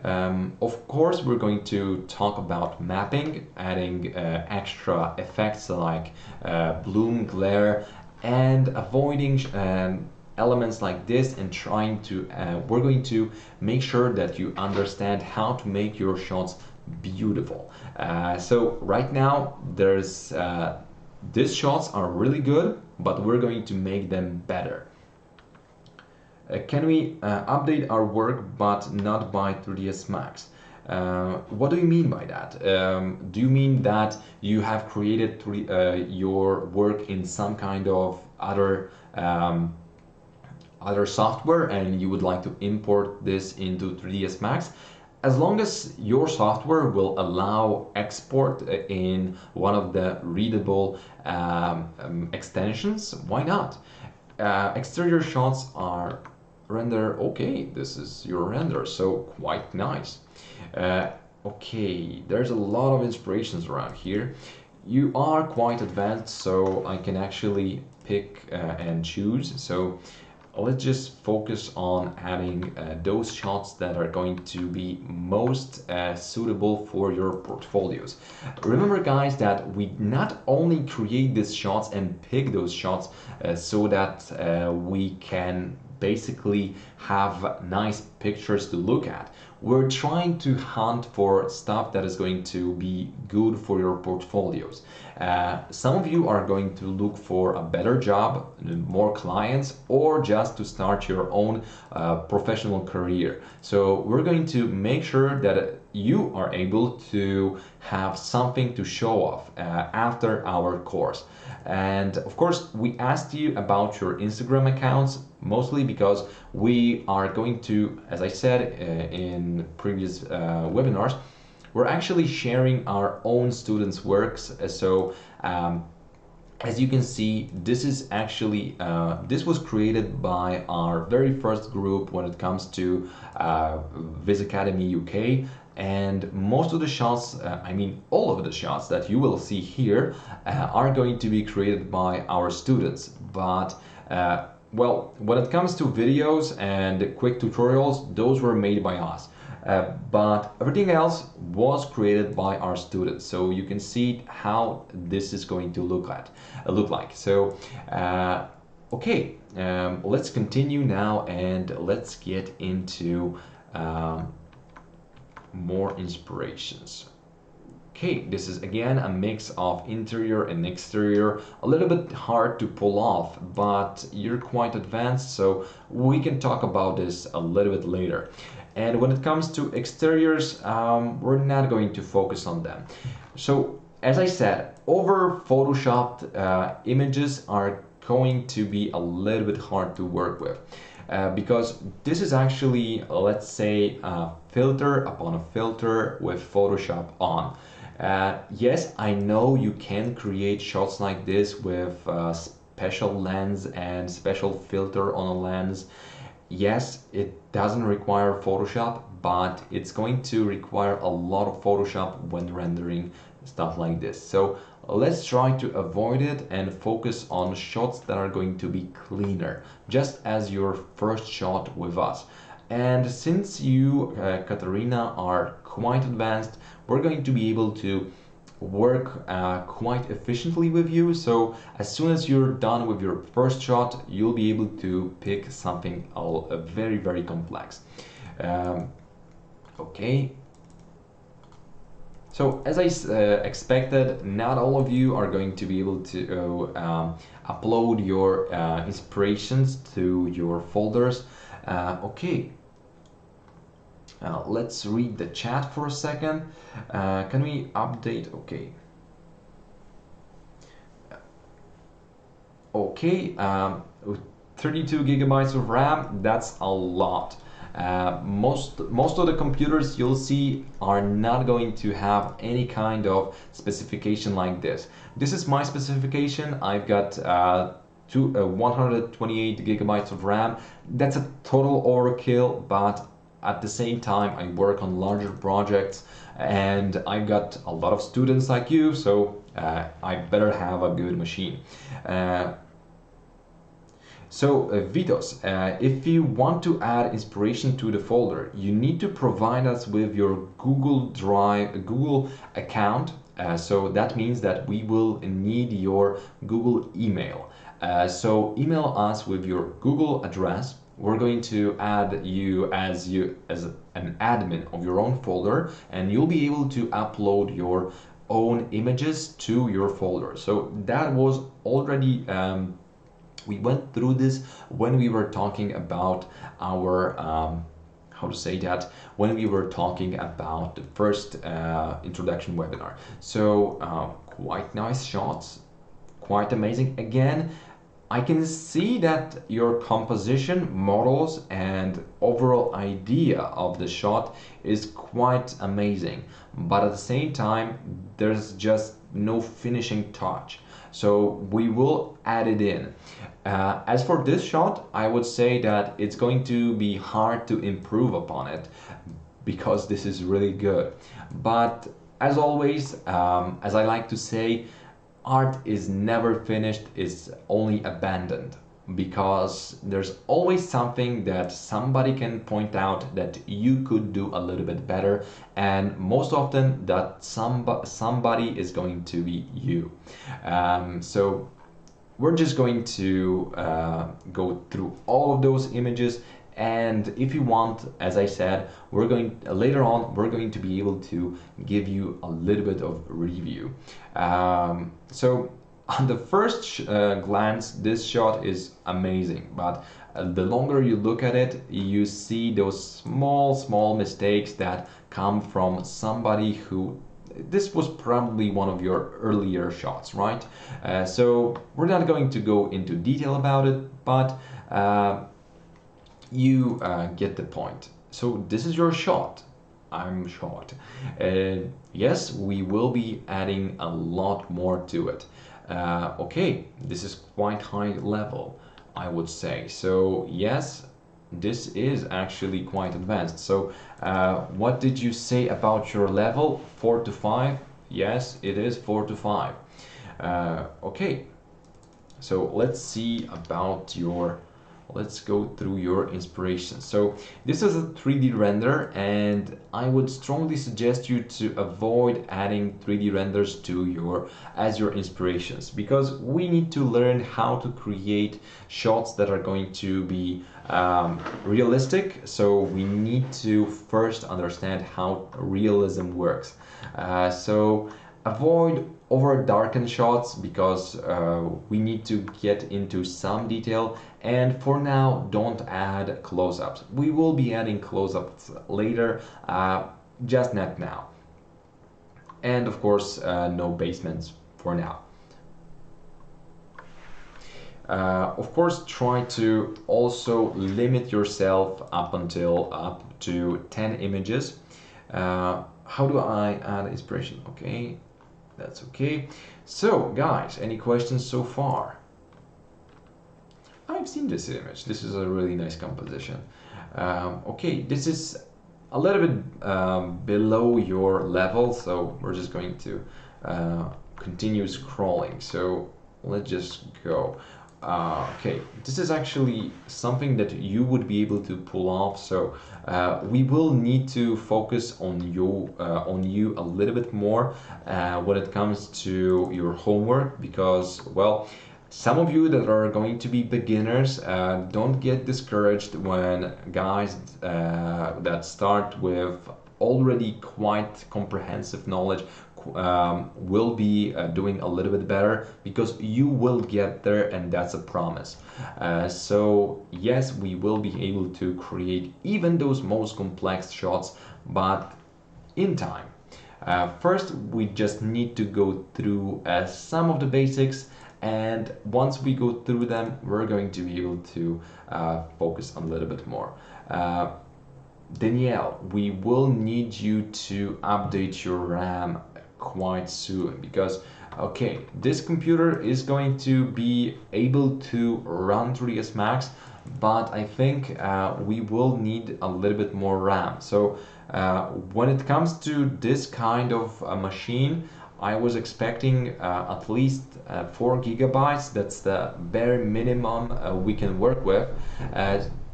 Of course, we're going to talk about mapping, adding extra effects like bloom, glare, and avoiding elements like this, and trying to we're going to make sure that you understand how to make your shots beautiful. So right now there's these shots are really good, but we're going to make them better. Can we update our work but not by 3ds Max? What do you mean by that? Do you mean that you have created your work in some kind of other software and you would like to import this into 3ds Max? As long as your software will allow export in one of the readable extensions, why not? Exterior shots are render. Okay, this is your render, so quite nice. Okay, there's a lot of inspirations around here. You are quite advanced, so I can actually pick and choose. So let's just focus on adding those shots that are going to be most suitable for your portfolios. Remember guys that we not only create these shots and pick those shots so that we can basically have nice pictures to look at. We're trying to hunt for stuff that is going to be good for your portfolios. Some of you are going to look for a better job, more clients, or just to start your own professional career. So we're going to make sure that you are able to have something to show off after our course. And of course, we asked you about your Instagram accounts, mostly because we are going to, as I said in previous webinars, we're actually sharing our own students' works. As you can see, this is actually, this was created by our very first group when it comes to VizAcademy UK. And most of the shots, I mean all of the shots that you will see here are going to be created by our students. But well, when it comes to videos and quick tutorials, those were made by us. But everything else was created by our students. So you can see how this is going to look like. So, okay, let's continue now and let's get into more inspirations. Okay, this is again a mix of interior and exterior, a little bit hard to pull off, but you're quite advanced, so we can talk about this a little bit later. And when it comes to exteriors, we're not going to focus on them. So, as I said, over photoshopped images are going to be a little bit hard to work with. Because this is actually, let's say, a filter upon a filter with Photoshop on. Yes, I know you can create shots like this with special lens and special filter on a lens. Yes, it doesn't require Photoshop, but it's going to require a lot of Photoshop when rendering stuff like this. So let's try to avoid it and focus on shots that are going to be cleaner, just as your first shot with us. And since you, Katarina, are quite advanced, we're going to be able to work quite efficiently with you. So as soon as you're done with your first shot, you'll be able to pick something very, very complex. Okay. So as I expected, not all of you are going to be able to upload your inspirations to your folders. Okay, let's read the chat for a second. Can we update? Okay. Okay, 32 gigabytes of RAM, that's a lot. Most of the computers you'll see are not going to have any kind of specification like this. This is my specification. I've got 128 gigabytes of RAM. That's a total overkill, but at the same time I work on larger projects and I've got a lot of students like you, so I better have a good machine. Vitos, if you want to add inspiration to the folder, you need to provide us with your Google Drive, Google account. So that means that we will need your Google email. So email us with your Google address. We're going to add you as an admin of your own folder, and you'll be able to upload your own images to your folder. So that was already we went through this when we were talking about our how to say that, when we were talking about the first introduction webinar. So quite nice shots, quite amazing. Again, I can see that your composition, models, and overall idea of the shot is quite amazing, but at the same time there's just no finishing touch. So we will add it in. As for this shot, I would say that it's going to be hard to improve upon it because this is really good. But as always, as I like to say, art is never finished, it's only abandoned. because there's always something that somebody can point out that you could do a little bit better, and most often that somebody is going to be you. So we're just going to go through all of those images, and if you want, as I said, we're going later on we're going to be able to give you a little bit of review. So on the first glance, this shot is amazing, but the longer you look at it, you see those small mistakes that come from somebody who, this was probably one of your earlier shots, right? So we're not going to go into detail about it, but you get the point. So this is your shot. I'm shocked. Yes, we will be adding a lot more to it. Okay, this is quite high level, I would say. So yes, this is actually quite advanced. So what did you say about your level? 4 to 5? Yes, it is 4 to 5. Okay, so let's see about your, let's go through your inspiration. So this is a 3D render, and I would strongly suggest you to avoid adding 3D renders to your inspirations, because we need to learn how to create shots that are going to be realistic. So we need to first understand how realism works. So avoid over darkened shots, because we need to get into some detail, and for now don't add close-ups. We will be adding close-ups later, just not now. And of course no basements for now. Of course, try to also limit yourself up to 10 images. How do I add inspiration? Okay, that's okay. So guys, any questions so far? I've seen this image. This is a really nice composition. Okay, this is a little bit below your level, so we're just going to continue scrolling. So let's just go. Okay, this is actually something that you would be able to pull off. So we will need to focus on you a little bit more when it comes to your homework, because, well, some of you that are going to be beginners, don't get discouraged when guys that start with already quite comprehensive knowledge will be doing a little bit better, because you will get there, and that's a promise. So yes, we will be able to create even those most complex shots, but in time. First, we just need to go through some of the basics, and once we go through them, we're going to be able to focus a little bit more. Danielle, we will need you to update your RAM quite soon, because okay, this computer is going to be able to run 3ds Max, but I think we will need a little bit more RAM. So when it comes to this kind of machine, I was expecting at least 4 gigabytes. That's the bare minimum we can work with.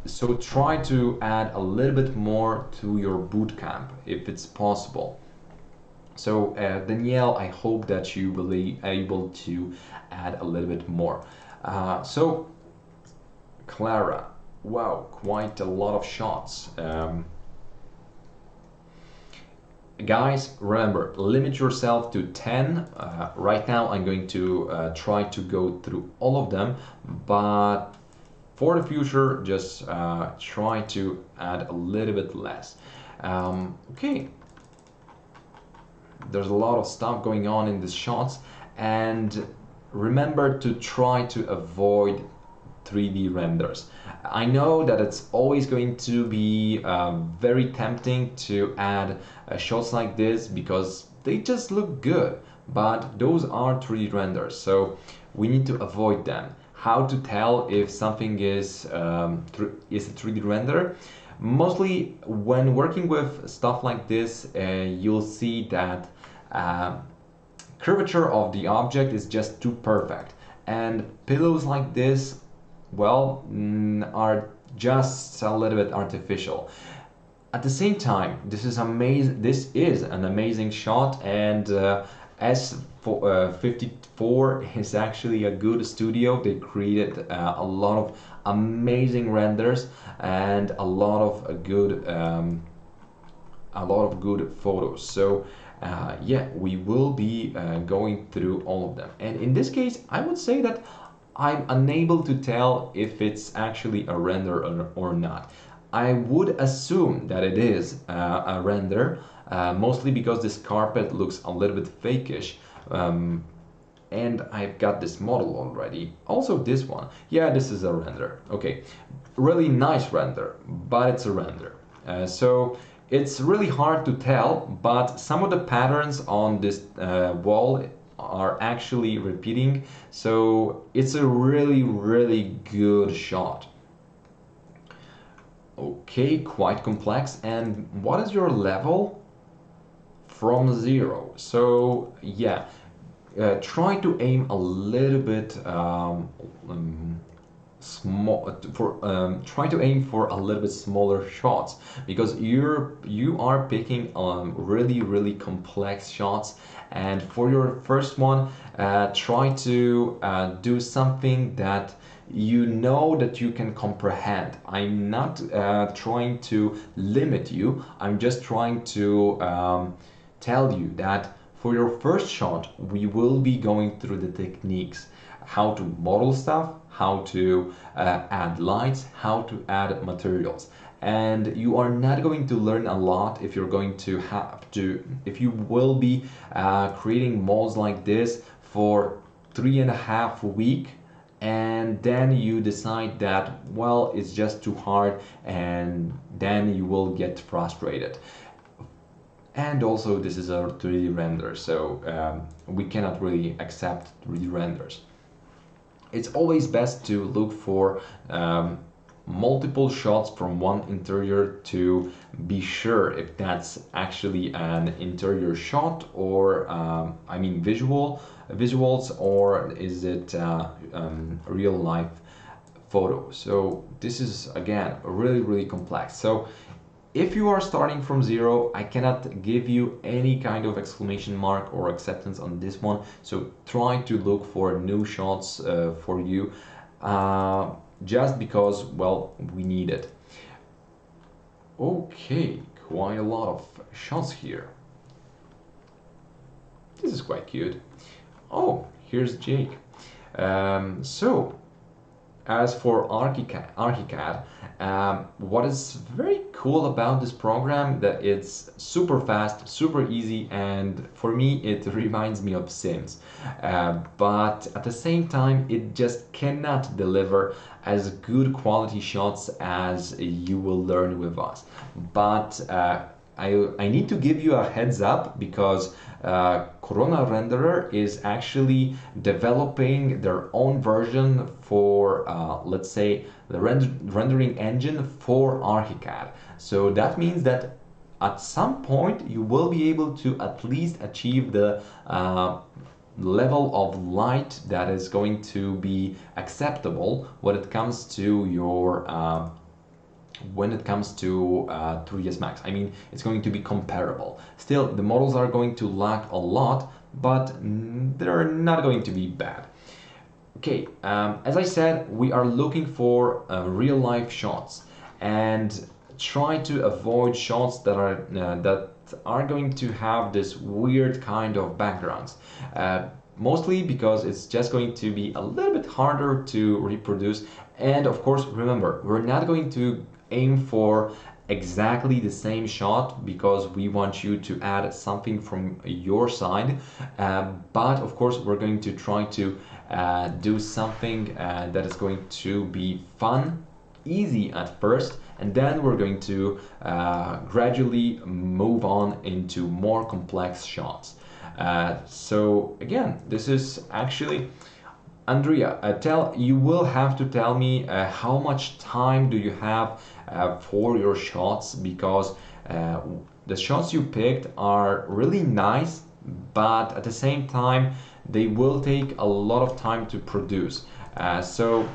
So try to add a little bit more to your boot camp if it's possible. So Danielle, I hope that you will be able to add a little bit more. So Clara, wow, quite a lot of shots. Guys, remember, limit yourself to 10. Right now I'm going to try to go through all of them, but for the future, just try to add a little bit less. Okay, there's a lot of stuff going on in these shots, and remember to try to avoid 3D renders. I know that it's always going to be very tempting to add shots like this because they just look good, but those are 3D renders, so we need to avoid them. How to tell if something is a 3D render? Mostly when working with stuff like this, you'll see that curvature of the object is just too perfect, and pillows like this well, are just a little bit artificial. At the same time, this is amazing. This is an amazing shot, and S54 is actually a good studio. They created a lot of amazing renders and a lot of good photos. So yeah, we will be going through all of them. And in this case, I would say that I'm unable to tell if it's actually a render or not. I would assume that it is a render, mostly because this carpet looks a little bit fakish. And I've got this model already. Also this one. Yeah, this is a render. Okay, really nice render, but it's a render. So it's really hard to tell, but some of the patterns on this wall are actually repeating. So it's a really, really good shot. Okay, quite complex. And what is your level? From 0. So yeah, try to aim a little bit small try to aim for a little bit smaller shots, because you are picking really complex shots. And for your first one, try to do something that you know that you can comprehend. I'm not trying to limit you. I'm just trying to tell you that for your first shot, we will be going through the techniques, how to model stuff, how to add lights, how to add materials. And you are not going to learn a lot if you're going to if you will be creating molds like this for 3.5 weeks, and then you decide that, well, it's just too hard, and then you will get frustrated. And also, this is a 3D render, so we cannot really accept 3D renders. It's always best to look for multiple shots from one interior to be sure if that's actually an interior shot, or I mean visuals, or is it real life photo. So this is again really complex. So if you are starting from 0, I cannot give you any kind of exclamation mark or acceptance on this one. So try to look for new shots for you, just because, well, we need it. Okay, quite a lot of shots here. This is quite cute. Oh, here's Jake. So, as for ArchiCAD, what is very cool about this program, that it's super fast, super easy, and for me it reminds me of Sims. But at the same time, it just cannot deliver as good quality shots as you will learn with us. But I need to give you a heads up, because Corona Renderer is actually developing their own version for, let's say, the rendering engine for ArchiCAD. So that means that at some point you will be able to at least achieve the level of light that is going to be acceptable when it comes to your 3ds Max. I mean, it's going to be comparable. Still, the models are going to lack a lot, but they're not going to be bad. Okay, as I said, we are looking for real life shots, and try to avoid shots that are going to have this weird kind of backgrounds. Mostly because it's just going to be a little bit harder to reproduce. And of course, remember, we're not going to aim for exactly the same shot, because we want you to add something from your side. But of course, we're going to try to do something that is going to be fun, easy at first, and then we're going to gradually move on into more complex shots. So again, this is actually Andrea. You will have to tell me how much time do you have for your shots, because the shots you picked are really nice, but at the same time they will take a lot of time to produce. So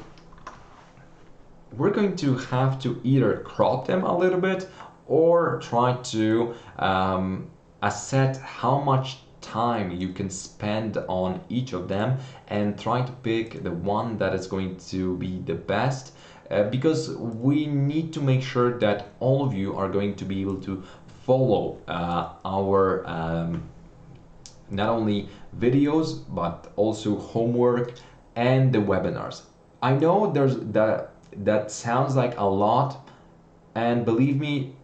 we're going to have to either crop them a little bit or try to assess how much time you can spend on each of them and try to pick the one that is going to be the best, because we need to make sure that all of you are going to be able to follow our not only videos but also homework and the webinars. I know that sounds like a lot, and believe me,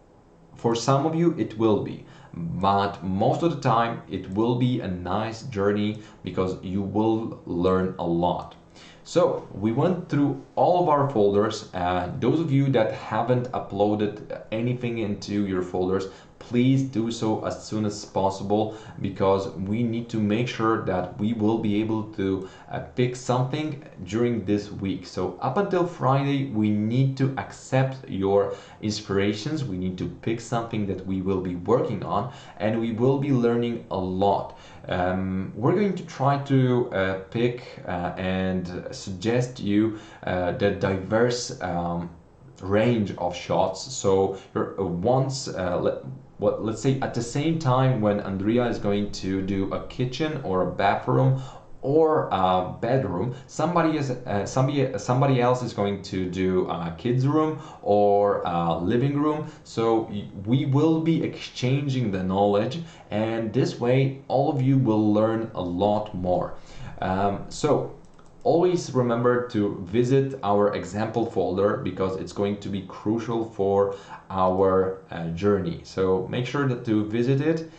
for some of you it will be, but most of the time it will be a nice journey because you will learn a lot. So we went through all of our folders. Those of you that haven't uploaded anything into your folders, please do so as soon as possible, because we need to make sure that we will be able to pick something during this week. So up until Friday, we need to accept your inspirations. We need to pick something that we will be working on, and we will be learning a lot. We're going to try to pick and suggest you the diverse range of shots. So let's say at the same time when Andrea is going to do a kitchen or a bathroom or a bedroom, somebody else is going to do a kids room or a living room. So we will be exchanging the knowledge, and this way all of you will learn a lot more. So always remember to visit our example folder, because it's going to be crucial for our journey. So make sure to visit it.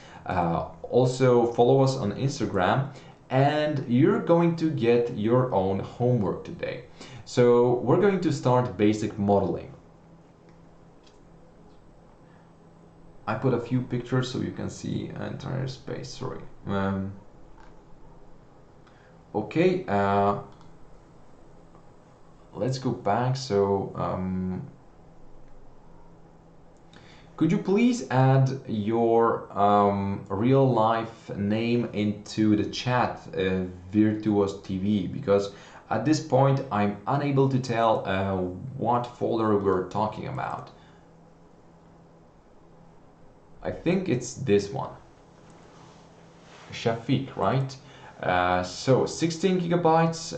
Also follow us on Instagram, and you're going to get your own homework today. So we're going to start basic modeling. I put a few pictures so you can see entire space, sorry. Okay, let's go back. So could you please add your real life name into the chat, Virtuos TV, because at this point I'm unable to tell what folder we're talking about. I think it's this one, Shafiq, right? So 16 gigabytes.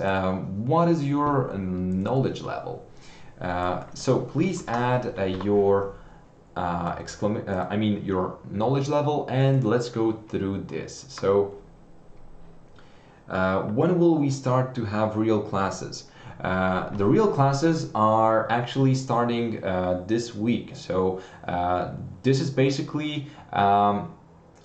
What is your knowledge level? So please add your your knowledge level, and let's go through this. So when will we start to have real classes? The real classes are actually starting this week. So this is basically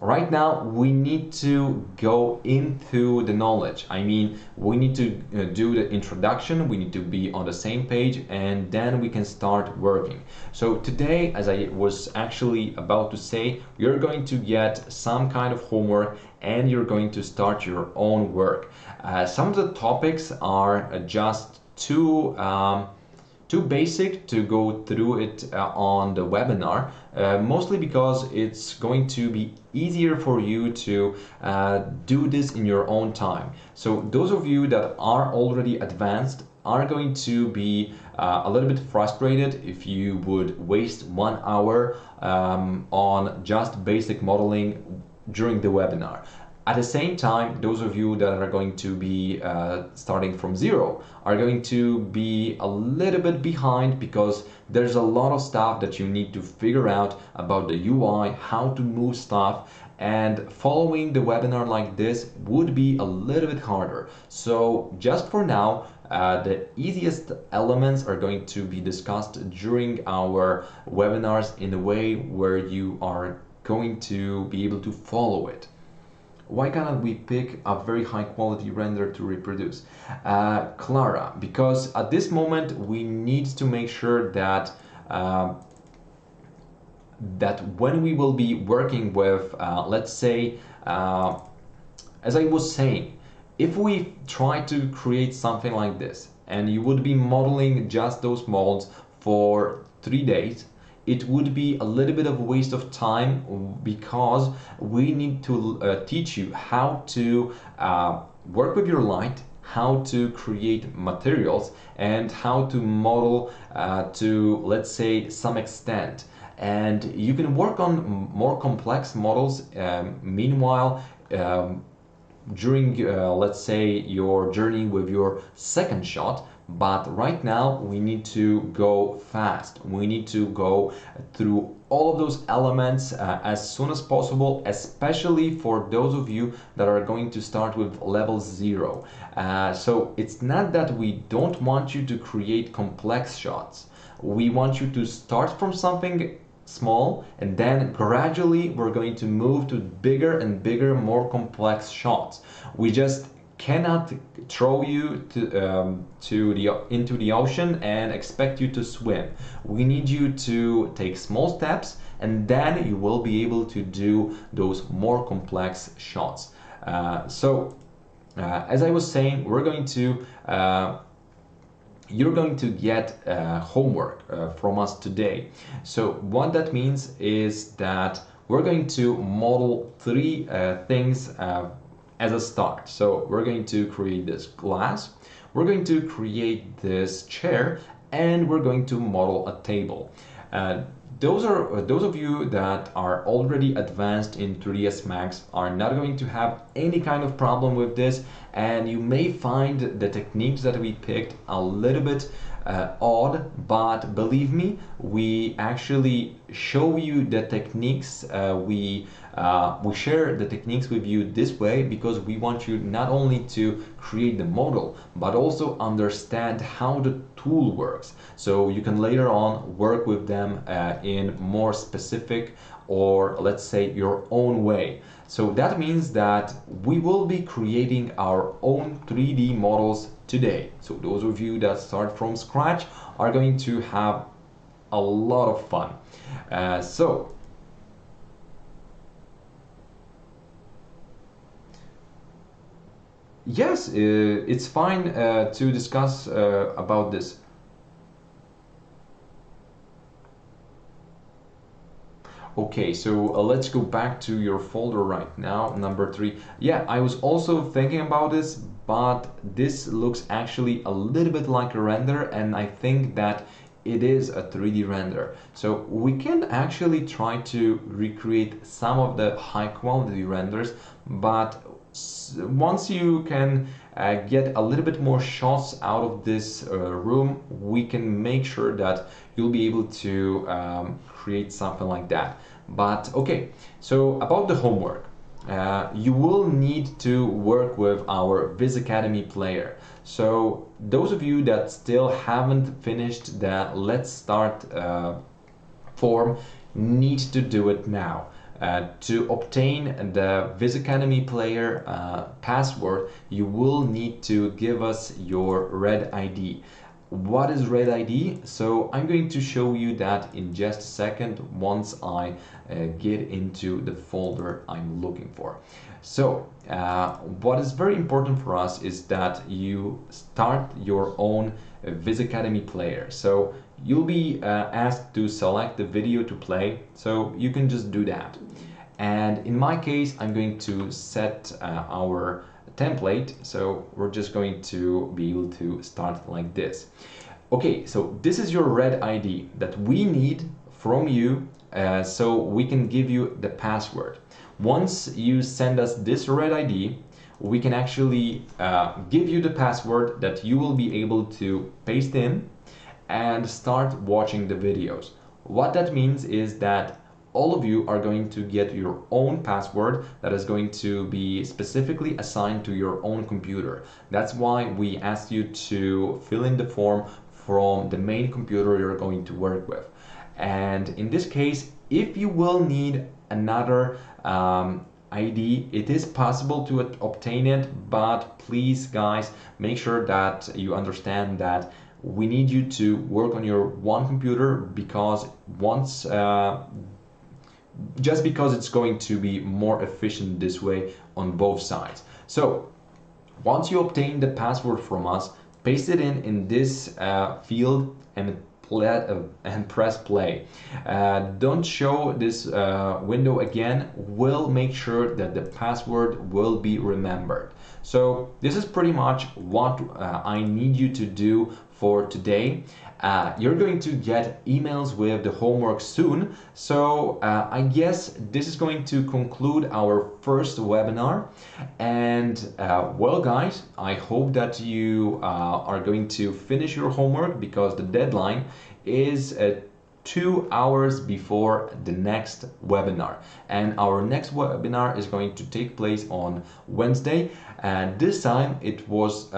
right now we need to go into the knowledge. I mean, we need to do the introduction, we need to be on the same page, and then we can start working. So today, as I was actually about to say, you're going to get some kind of homework and you're going to start your own work. Some of the topics are just too basic to go through it on the webinar, mostly because it's going to be easier for you to do this in your own time. So those of you that are already advanced are going to be a little bit frustrated if you would waste 1 hour on just basic modeling during the webinar. At the same time, those of you that are going to be starting from zero are going to be a little bit behind, because there's a lot of stuff that you need to figure out about the UI, how to move stuff, and following the webinar like this would be a little bit harder. So just for now, the easiest elements are going to be discussed during our webinars in a way where you are going to be able to follow it. Why cannot we pick a very high quality render to reproduce? Clara, because at this moment we need to make sure that that when we will be working with, let's say, as I was saying, if we try to create something like this and you would be modeling just those molds for 3 days, it would be a little bit of a waste of time, because we need to teach you how to work with your light, how to create materials and how to model to, let's say, some extent. And you can work on more complex models meanwhile during let's say your journey with your second shot. But right now we need to go fast. We need to go through all of those elements as soon as possible, especially for those of you that are going to start with level 0. So it's not that we don't want you to create complex shots. We want you to start from something small, and then gradually we're going to move to bigger and bigger, more complex shots. We just cannot throw you into the ocean and expect you to swim. We need you to take small steps, and then you will be able to do those more complex shots. As I was saying, you're going to get homework from us today. So what that means is that we're going to model 3 things as a start. So we're going to create this glass, we're going to create this chair, and we're going to model a table. Those of you that are already advanced in 3ds Max are not going to have any kind of problem with this, and you may find the techniques that we picked a little bit odd, but believe me, we actually show you the techniques. We share the techniques with you this way because we want you not only to create the model but also understand how the tool works, so you can later on work with them in more specific, or let's say your own way. So that means that we will be creating our own 3D models today. So those of you that start from scratch are going to have a lot of fun. Yes, it's fine to discuss about this. Okay, so let's go back to your folder right now, number 3. Yeah, I was also thinking about this, but this looks actually a little bit like a render, and I think that it is a 3D render. So we can actually try to recreate some of the high quality renders, but once you can get a little bit more shots out of this room, we can make sure that you'll be able to create something like that. But okay, so about the homework, you will need to work with our VizAcademy player. So those of you that still haven't finished the Let's Start form need to do it now. To obtain the VizAcademy player password, you will need to give us your red ID. What is red ID? So I'm going to show you that in just a second once I get into the folder I'm looking for. So what is very important for us is that you start your own VizAcademy player. So you'll be asked to select the video to play, so you can just do that. And in my case, I'm going to set our template, so we're just going to be able to start like this. Okay, so this is your red ID that we need from you so we can give you the password. Once you send us this red ID, we can actually give you the password that you will be able to paste in and start watching the videos. What that means is that all of you are going to get your own password that is going to be specifically assigned to your own computer. That's why we asked you to fill in the form from the main computer you're going to work with. And in this case, if you will need another ID, it is possible to obtain it, but please guys, make sure that you understand that we need you to work on your one computer, because once just because it's going to be more efficient this way on both sides. So once you obtain the password from us, paste it in this field, and and press play. Don't show this window again. We'll make sure that the password will be remembered. So this is pretty much what I need you to do for today. You're going to get emails with the homework soon, so I guess this is going to conclude our first webinar. And well guys, I hope that you are going to finish your homework, because the deadline is 2 hours before the next webinar, and our next webinar is going to take place on Wednesday. And this time it was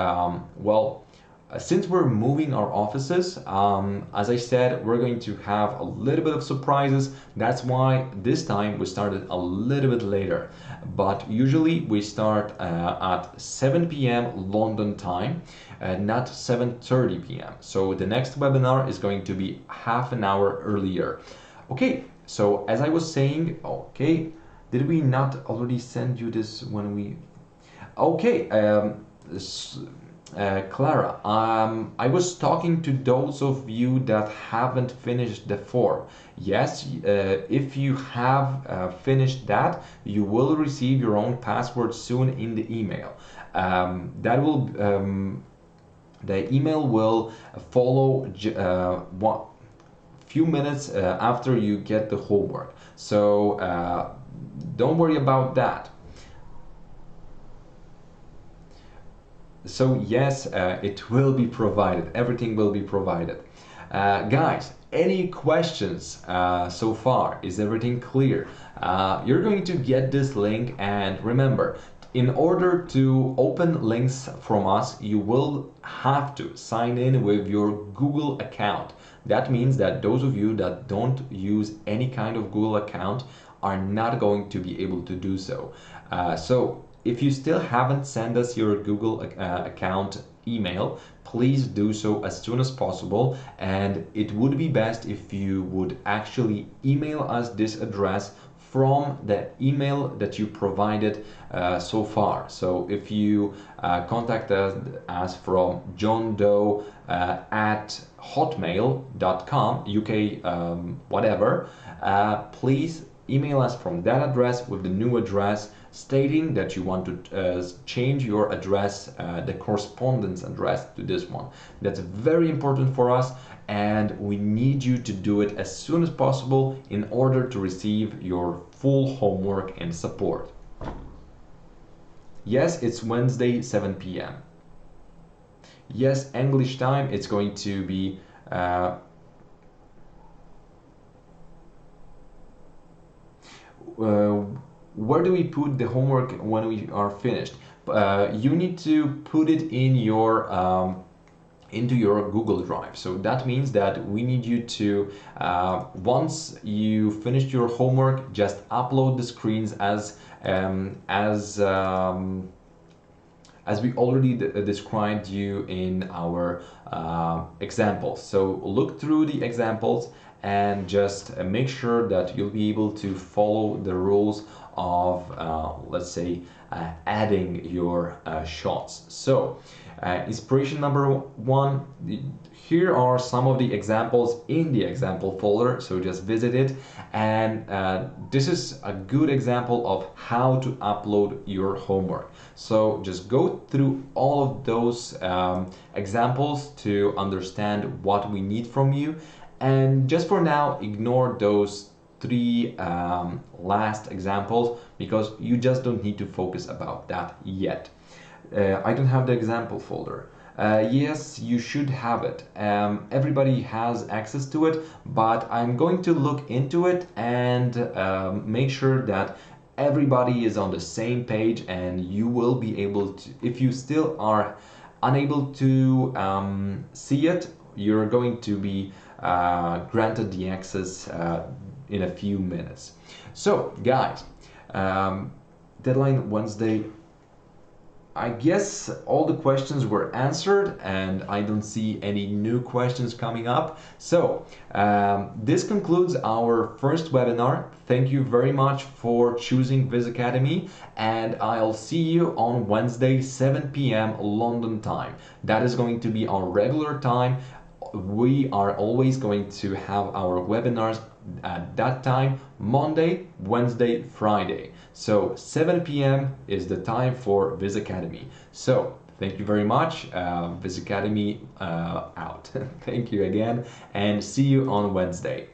since we're moving our offices, as I said, we're going to have a little bit of surprises. That's why this time we started a little bit later. But usually we start at 7 p.m. London time, not 7:30 p.m. So the next webinar is going to be half an hour earlier. Okay, so as I was saying, okay, did we not already send you this when we... Okay, Clara, I was talking to those of you that haven't finished the form. Yes, if you have finished that, you will receive your own password soon in the email. The email will follow few minutes after you get the homework. So don't worry about that. So yes, it will be provided. Everything will be provided. Guys, any questions so far? Is everything clear? You're going to get this link, and remember, in order to open links from us, you will have to sign in with your Google account. That means that those of you that don't use any kind of Google account are not going to be able to do so. So if you still haven't sent us your Google account email, please do so as soon as possible, and it would be best if you would actually email us this address from the email that you provided so far. So if you contact us from johndoe at hotmail.com, UK whatever, please email us from that address with the new address, stating that you want to change your address, the correspondence address, to this one. That's very important for us, and we need you to do it as soon as possible in order to receive your full homework and support. Yes, it's Wednesday, 7 p.m. Yes, English time, it's going to be where do we put the homework when we are finished? You need to put it in your into your Google Drive. So that means that we need you to once you finished your homework, just upload the screens as we already described you in our examples. So look through the examples and just make sure that you'll be able to follow the rules of, let's say, adding your shots. So inspiration number 1, here are some of the examples in the example folder, so just visit it, and this is a good example of how to upload your homework. So just go through all of those examples to understand what we need from you, and just for now ignore those 3 last examples, because you just don't need to focus about that yet. I don't have the example folder. Yes, you should have it. Everybody has access to it, but I'm going to look into it and make sure that everybody is on the same page, and you will be able to, if you still are unable to see it, you're going to be granted the access in a few minutes. So guys, deadline Wednesday. I guess all the questions were answered, and I don't see any new questions coming up. So this concludes our first webinar. Thank you very much for choosing VizAcademy, and I'll see you on Wednesday, 7 p.m. London time. That is going to be our regular time. we are always going to have our webinars at that time, Monday, Wednesday, Friday. So 7 p.m. is the time for VizAcademy. So thank you very much. VizAcademy out. Thank you again, and see you on Wednesday.